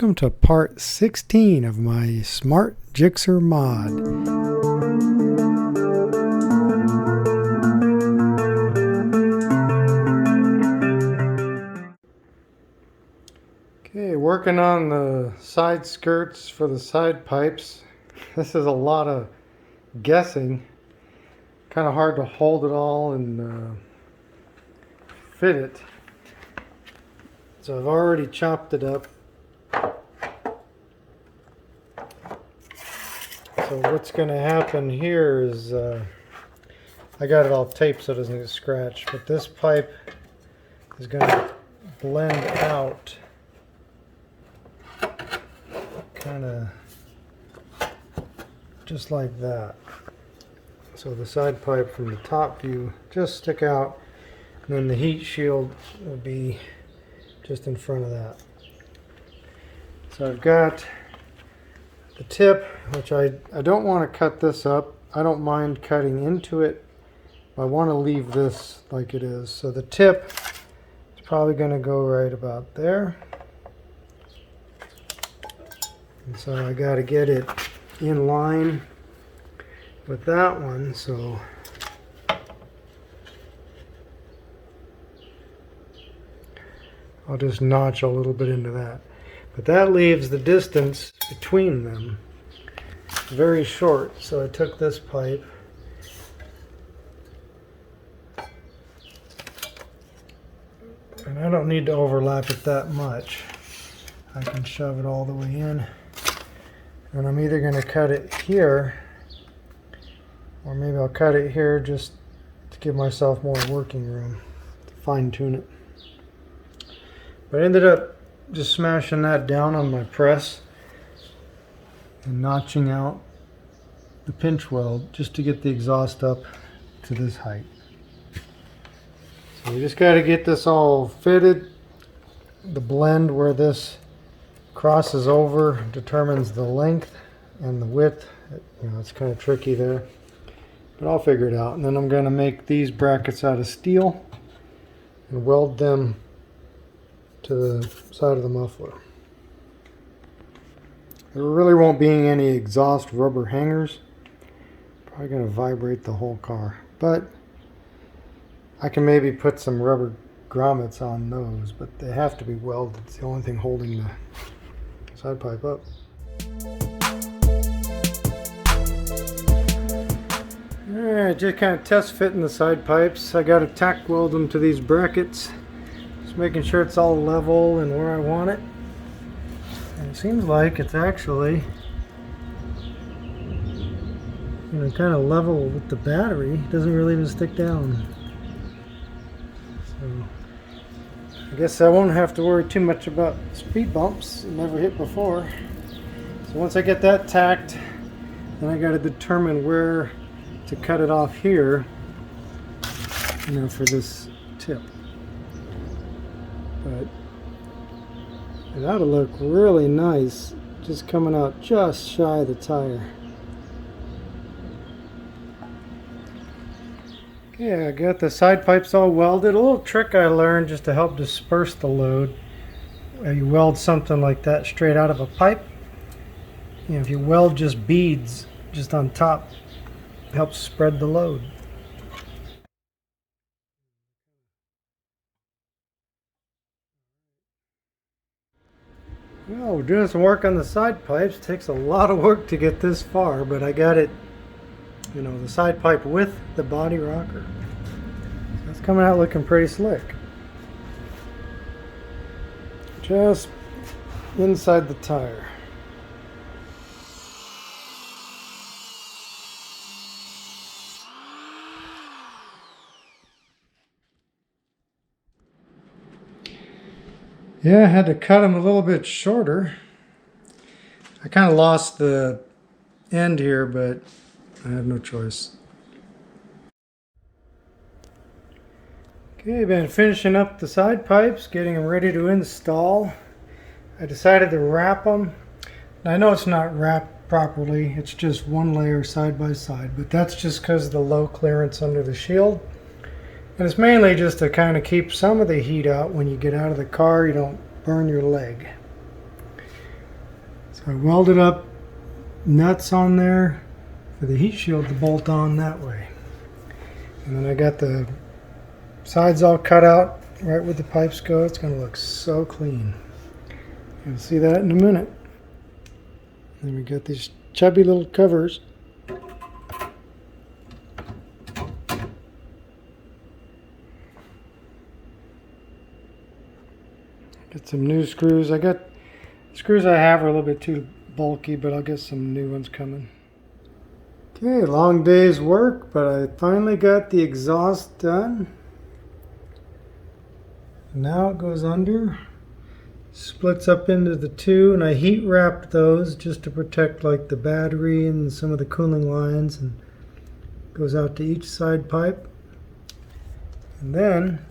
welcome to part 16 of my Smart GSXR mod. Okay, working on the side skirts for the side pipes. This is a lot of guessing. Kind of hard to hold it all and fit it. So I've already chopped it up. So what's going to happen here is I got it all taped so it doesn't get scratched, but this pipe is going to blend out kind of just like that. So the side pipe from the top view just stick out, and then the heat shield will be just in front of that. So I've got the tip, which I don't want to cut this up. I don't mind cutting into it. I want to leave this like it is. So the tip is probably going to go right about there. And so I got to get it in line with that one. So I'll just notch a little bit into that. But that leaves the distance between them very short. So I took this pipe and I don't need to overlap it that much. I can shove it all the way in. And I'm either going to cut it here, or maybe I'll cut it here just to give myself more working room to fine tune it. But I ended up just smashing that down on my press and notching out the pinch weld just to get the exhaust up to this height. So you just got to get this all fitted. The blend where this crosses over determines the length and the width. You know, it's kind of tricky there, but I'll figure it out. And then I'm going to make these brackets out of steel and weld them to the side of the muffler. There really won't be any exhaust rubber hangers. Probably going to vibrate the whole car, but I can maybe put some rubber grommets on those, but they have to be welded. It's the only thing holding the side pipe up. Alright, just kind of test fitting the side pipes. I got to tack weld them to these brackets. Just making sure it's all level and where I want it. And it seems like it's actually, you know, kind of level with the battery. It doesn't really even stick down. So I guess I won't have to worry too much about speed bumps. Never hit before. So once I get that tacked, then I got to determine where to cut it off here, you know, for this tip. But it ought to look really nice, just coming out just shy of the tire. Okay, I got the side pipes all welded. A little trick I learned just to help disperse the load. You weld something like that straight out of a pipe. You know, if you weld just beads just on top, it helps spread the load. Well, we're doing some work on the side pipes. It takes a lot of work to get this far, but I got it, you know, the side pipe with the body rocker. So it's coming out looking pretty slick. Just inside the tire. Yeah, I had to cut them a little bit shorter. I kind of lost the end here, but I have no choice. Okay, been finishing up the side pipes, getting them ready to install. I decided to wrap them. I know it's not wrapped properly, it's just one layer side by side, but that's just because of the low clearance under the shield. And it's mainly just to kind of keep some of the heat out when you get out of the car, you don't burn your leg. I welded up nuts on there for the heat shield to bolt on that way. And then I got the sides all cut out right where the pipes go. It's going to look so clean. You'll see that in a minute. Then we got these chubby little covers. Get some new screws. I got screws I have are a little bit too bulky, but I'll get some new ones coming. Okay, long day's work, but I finally got the exhaust done. Now it goes under, splits up into the two, and I heat wrapped those just to protect like the battery and some of the cooling lines, and goes out to each side pipe. And then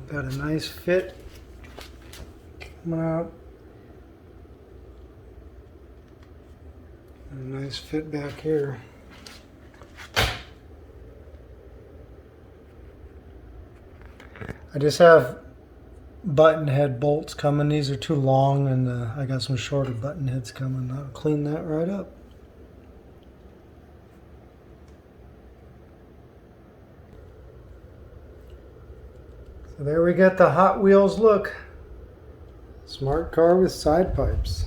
got a nice fit coming out. And a nice fit back here. I just have button head bolts coming. These are too long, and I got some shorter button heads coming. I'll clean that right up. So there we got the Hot Wheels look. Smart car with side pipes.